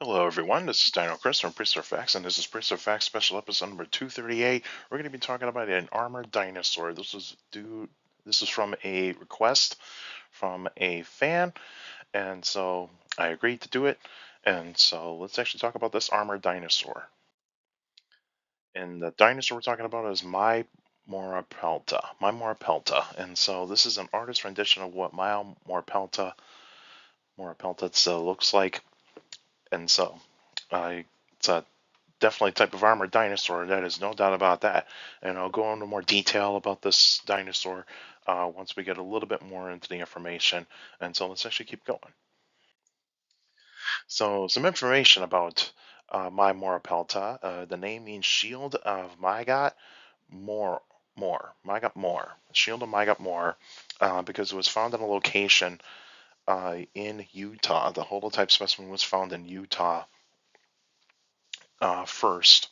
Hello, everyone. This is Dino Chris from Prehistoric, and this is Prehistoric Special Episode number 238. We're going to be talking about an armored dinosaur. This is from a request from a fan, and so I agreed to do it. And so let's actually talk about this armored dinosaur. And the dinosaur we're talking about is Mymoorapelta. And so this is an artist rendition of what Mymoorapelta looks like. And so it's a definitely a type of armored dinosaur. That is no doubt about that. And I'll go into more detail about this dinosaur once we get a little bit more into the information. And so let's actually keep going. So some information about Mymoorapelta. The name means shield of Mygot More. Shield of Mygot More, because it was found in a location in Utah. The holotype specimen was found in Utah first,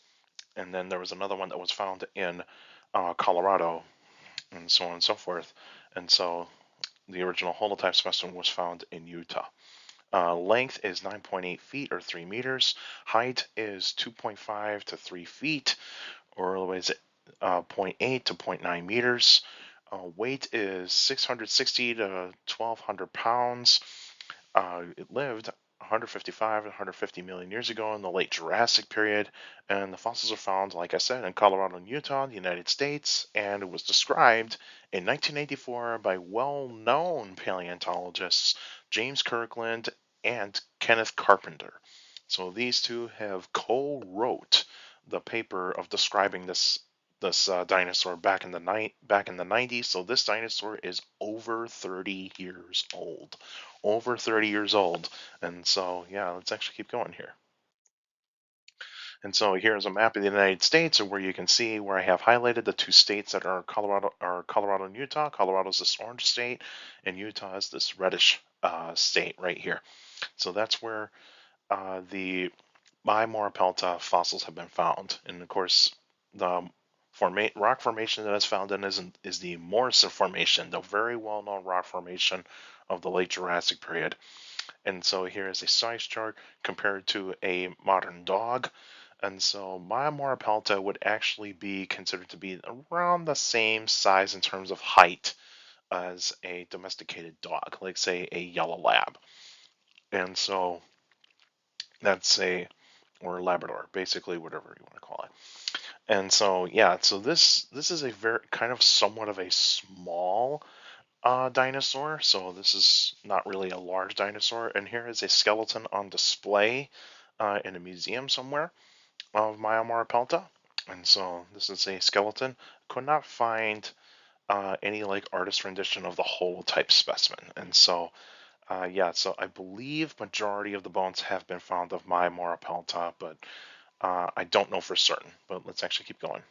and then there was another one that was found in Colorado, and so on and so forth. And so the original holotype specimen was found in Utah. Length is 9.8 feet or 3 meters. Height is 2.5 to 3 feet, or otherwise 0.8 to 0.9 meters. Weight is 660 to 1,200 pounds. It lived 155 to 150 million years ago in the late Jurassic period, and the fossils are found, like I said, in Colorado and Utah, the United States, and it was described in 1984 by well-known paleontologists James Kirkland and Kenneth Carpenter. So these two have co-wrote the paper of describing this dinosaur back in the 90s. So this dinosaur is over 30 years old. Over 30 years old. And so, yeah, let's actually keep going here. And so here's a map of the United States, where you can see where I have highlighted the two states that are Colorado and Utah. Colorado's this orange state, and Utah is this reddish state right here. So that's where the Mymoorapelta fossils have been found. And of course, the rock formation that is found in is the Morrison Formation, the very well-known rock formation of the late Jurassic period. And so here is a size chart compared to a modern dog. And so Mymoorapelta would actually be considered to be around the same size in terms of height as a domesticated dog, like say a yellow lab. And so that's or Labrador, basically whatever you want to call it. And so yeah, so this is a very kind of somewhat of a small dinosaur. So this is not really a large dinosaur. And here is a skeleton on display in a museum somewhere of Mymoorapelta. And so this is a skeleton. Could not find any like artist rendition of the holotype specimen. And so yeah, so I believe majority of the bones have been found of Mymoorapelta, but I don't know for certain. But let's actually keep going.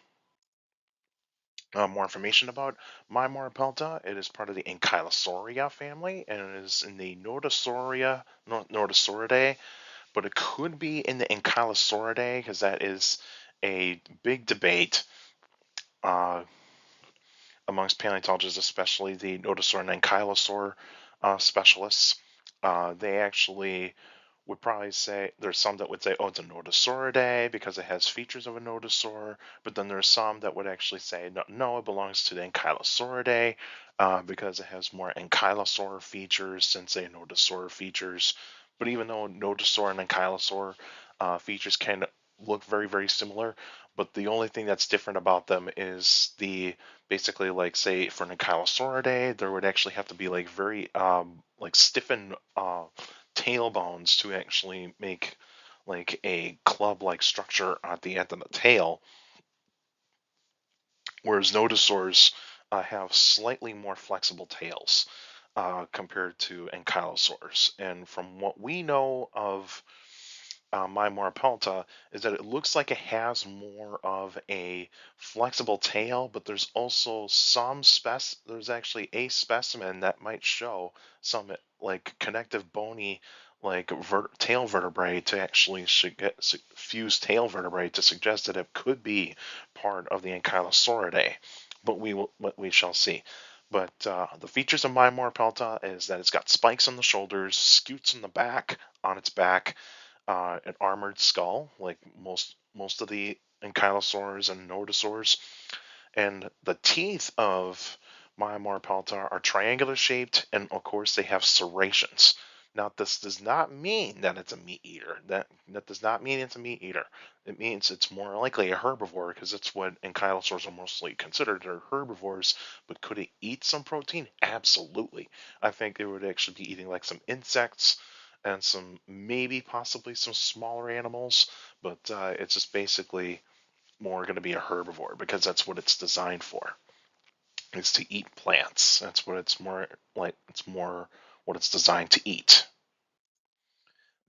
More information about Mymoorapelta. It is part of the Ankylosauria family, and it is in the Nodosauridae, but it could be in the Ankylosauridae because that is a big debate uh, amongst paleontologists, especially the Nodosaur and Ankylosaur specialists. They actually would probably say there's some that would say, oh, it's a Nodosauridae because it has features of a Nodosaur, but then there's some that would actually say, no, it belongs to the Ankylosauridae because it has more Ankylosaur features than, say, Nodosaur features. But even though Nodosaur and Ankylosaur features can look very, very similar, but the only thing that's different about them is basically like say for an Ankylosauridae, there would actually have to be like very like stiffened tail bones to actually make like a club-like structure at the end of the tail, whereas nodosaurs have slightly more flexible tails compared to ankylosaurs. And from what we know of Mymoorapelta is that it looks like it has more of a flexible tail, but there's also there's actually a specimen that might show some like connective bony like tail vertebrae to actually fused tail vertebrae to suggest that it could be part of the Ankylosauridae, but we shall see. But the features of Mymoorapelta is that it's got spikes on the shoulders, scutes on the back, on its back, an armored skull, like most of the ankylosaurs and nodosaurs, and the teeth of Mymoorapelta are triangular shaped, and of course they have serrations. Now, this does not mean that it's a meat eater. That does not mean it's a meat eater. It means it's more likely a herbivore because it's what ankylosaurs are mostly considered. They're herbivores, but could it eat some protein? Absolutely. I think it would actually be eating like some insects and some maybe possibly some smaller animals, but it's just basically more going to be a herbivore because that's what it's designed for. It's to eat plants. That's what it's more like. It's more what it's designed to eat.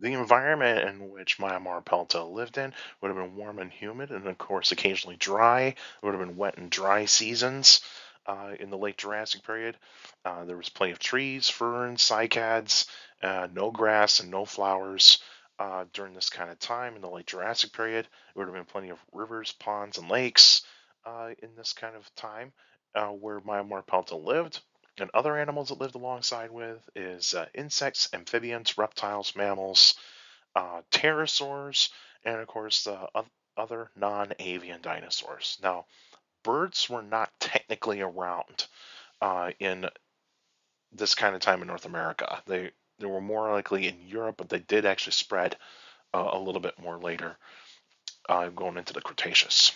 The environment in which Mymoorapelta lived in would have been warm and humid, and of course occasionally dry. It would have been wet and dry seasons. In the late Jurassic period, there was plenty of trees, ferns, cycads, no grass and no flowers. During this kind of time in the late Jurassic period, there would have been plenty of rivers, ponds, and lakes in this kind of time where Mymoorapelta lived. And other animals that lived alongside with is insects, amphibians, reptiles, mammals, pterosaurs, and of course the other non-avian dinosaurs. Now, birds were not technically around in this kind of time in North America. They were more likely in Europe, but they did actually spread a little bit more later, going into the Cretaceous,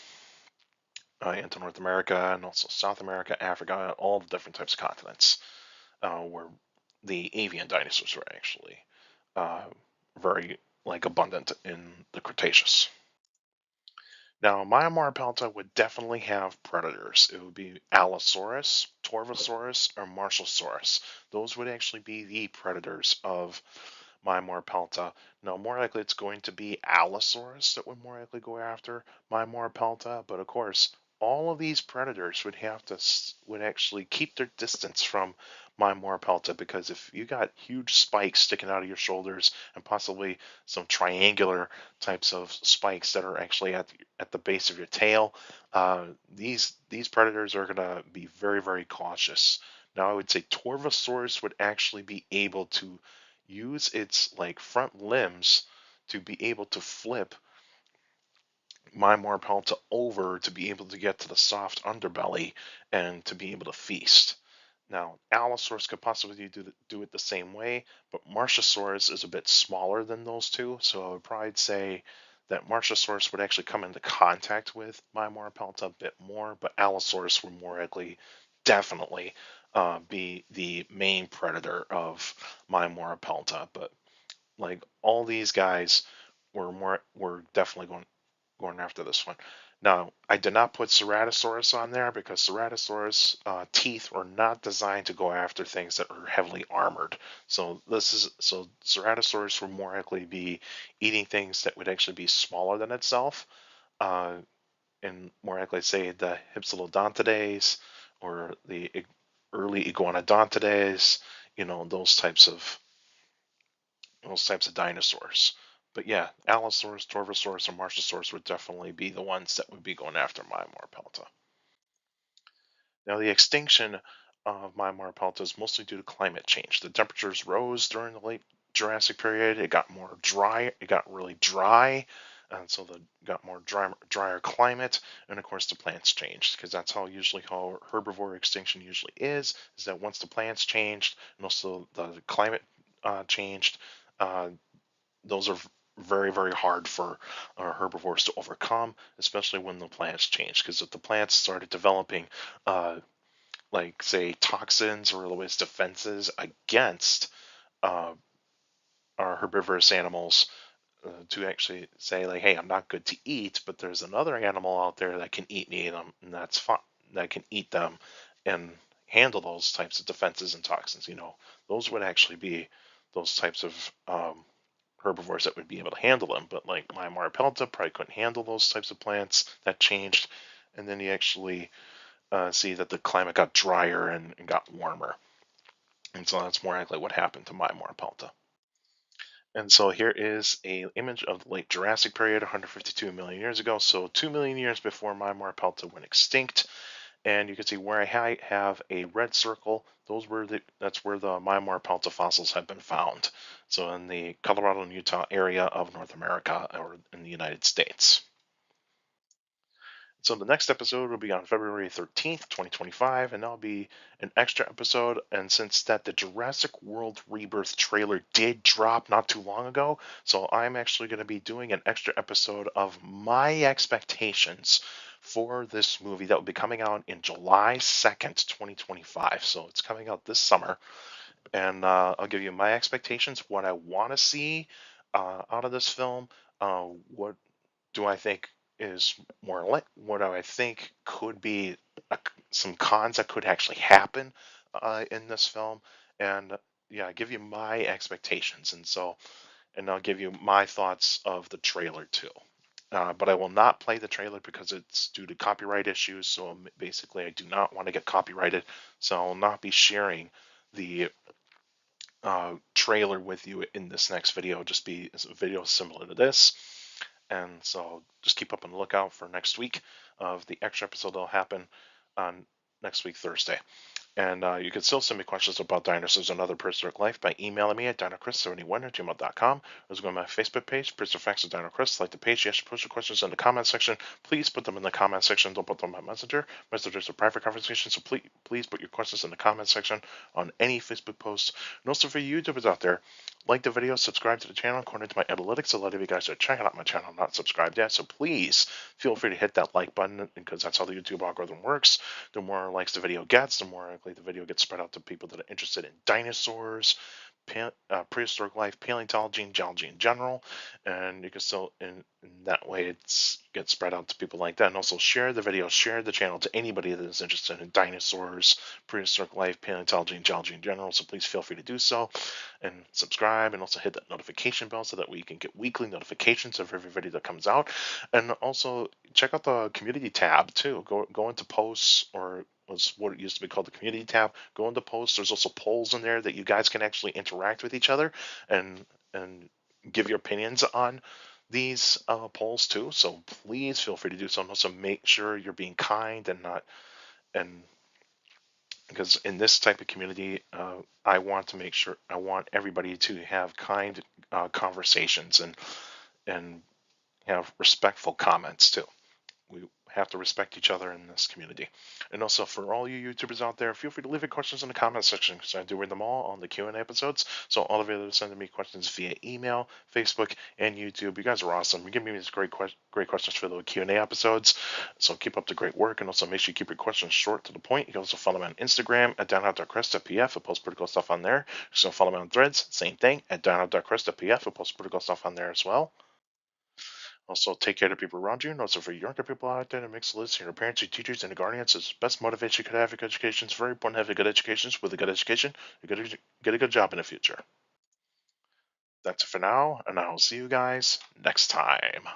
into North America and also South America, Africa, all the different types of continents where the avian dinosaurs were actually uh, very like abundant in the Cretaceous. Now, Mymoorapelta would definitely have predators. It would be Allosaurus, Torvosaurus, or Marshallsaurus. Those would actually be the predators of Mymoorapelta. Now, more likely it's going to be Allosaurus that would more likely go after Mymoorapelta, but of course, all of these predators would have to would actually keep their distance from Mymoorapelta because if you got huge spikes sticking out of your shoulders and possibly some triangular types of spikes that are actually at the base of your tail, these predators are going to be very very cautious. Now, I would say Torvosaurus would actually be able to use its like front limbs to be able to flip Mymoorapelta over to be able to get to the soft underbelly and to be able to feast. Now, Allosaurus could possibly do it the same way, but Marshallsaurus is a bit smaller than those two, so I would probably say that Marshallsaurus would actually come into contact with Mymoorapelta a bit more, but Allosaurus would more likely definitely be the main predator of Mymoorapelta. But like all these guys were definitely going after this one. Now, I did not put Ceratosaurus on there because Ceratosaurus teeth were not designed to go after things that are heavily armored. So Ceratosaurus would more likely be eating things that would actually be smaller than itself, uh, and more likely say the Hypsilodontidae or the early Iguanodontidae. Those types of dinosaurs. But yeah, Allosaurus, Torvosaurus, and Marshallsaurus would definitely be the ones that would be going after Mymoorapelta. Now, the extinction of Mymoorapelta is mostly due to climate change. The temperatures rose during the late Jurassic period. It got more dry. It got really dry, and so the got more drier climate. And of course, the plants changed because that's how herbivore extinction usually is that once the plants changed and also the climate changed, uh, those are very very hard for herbivores to overcome, especially when the plants change. Because if the plants started developing like say toxins or otherwise defenses against uh, our herbivorous animals, to actually say like, hey, I'm not good to eat, but there's another animal out there that can eat me, and that's fine, that can eat them and handle those types of defenses and toxins. Those would actually be those types of herbivores that would be able to handle them. But like Mymoorapelta probably couldn't handle those types of plants. That changed, and then you actually see that the climate got drier and got warmer, and so that's more likely what happened to Mymoorapelta. And so here is a image of the late Jurassic period, 152 million years ago. So 2 million years before Mymoorapelta went extinct. and you can see where I have a red circle. That's where the Mymoorapelta fossils have been found. So in the Colorado and Utah area of North America, or in the United States. So the next episode will be on February 13th, 2025, and that'll be an extra episode. And since that the Jurassic World Rebirth trailer did drop not too long ago, so I'm actually going to be doing an extra episode of my expectations for this movie that will be coming out in July 2nd, 2025. So it's coming out this summer, and I'll give you my expectations, what I want to see out of this film, what do I think is more like what do I think could be a, some cons that could actually happen in this film, and yeah, give you my expectations, and I'll give you my thoughts of the trailer too. But I will not play the trailer because it's due to copyright issues. So basically, I do not want to get copyrighted. So I will not be sharing the trailer with you in this next video. Just be a video similar to this. And so just keep up on the lookout for next week of the extra episode that'll happen on next week, Thursday. And you can still send me questions about dinosaurs and other prehistoric life by emailing me at dinochrist71@gmail.com. Or go to my Facebook page, Prehistoric Facts of Dino Chris. Like the page, yes, post your questions in the comment section. Please put them in the comment section. Don't put them on Messenger. Messenger's a private conversation, so please put your questions in the comment section on any Facebook post. And also for you YouTubers out there, like the video, subscribe to the channel. According to my analytics, a lot of you guys are checking out my channel, not subscribed yet. So please feel free to hit that like button because that's how the YouTube algorithm works. The more likes the video gets, the more likely the video gets spread out to people that are interested in dinosaurs, prehistoric life, paleontology, and geology in general. And you can still, in that way, it's gets spread out to people like that. And also share the video, share the channel to anybody that is interested in dinosaurs, prehistoric life, paleontology, and geology in general. So please feel free to do so, and subscribe, and also hit that notification bell so that way you can get weekly notifications of every video that comes out. And also check out the community tab too. Go into posts, or was what it used to be called the community tab. Go into posts. There's also polls in there that you guys can actually interact with each other and give your opinions on these polls too. So please feel free to do so. And also make sure you're being kind and not and because in this type of community, I want to make sure I want everybody to have kind conversations and have respectful comments too. We have to respect each other in this community. And also for all you YouTubers out there, feel free to leave your questions in the comment section because I do read them all on the Q&A episodes. So all of you that are sending me questions via email, Facebook, and YouTube, you guys are awesome. You give me these great questions for the Q&A episodes. So keep up the great work, and also make sure you keep your questions short to the point. You can also follow me on Instagram at down.crest.pf. I post pretty cool stuff on there. So follow me on Threads, same thing, at down.crest.pf. I post pretty cool stuff on there as well. Also, take care of the people around you, and also for younger people out there to mix the list, your parents, your teachers, and your guardians is the best motivation you could have for good education. It's very important to have a good education. With a good education, you're going to get a good job in the future. That's it for now, and I will see you guys next time.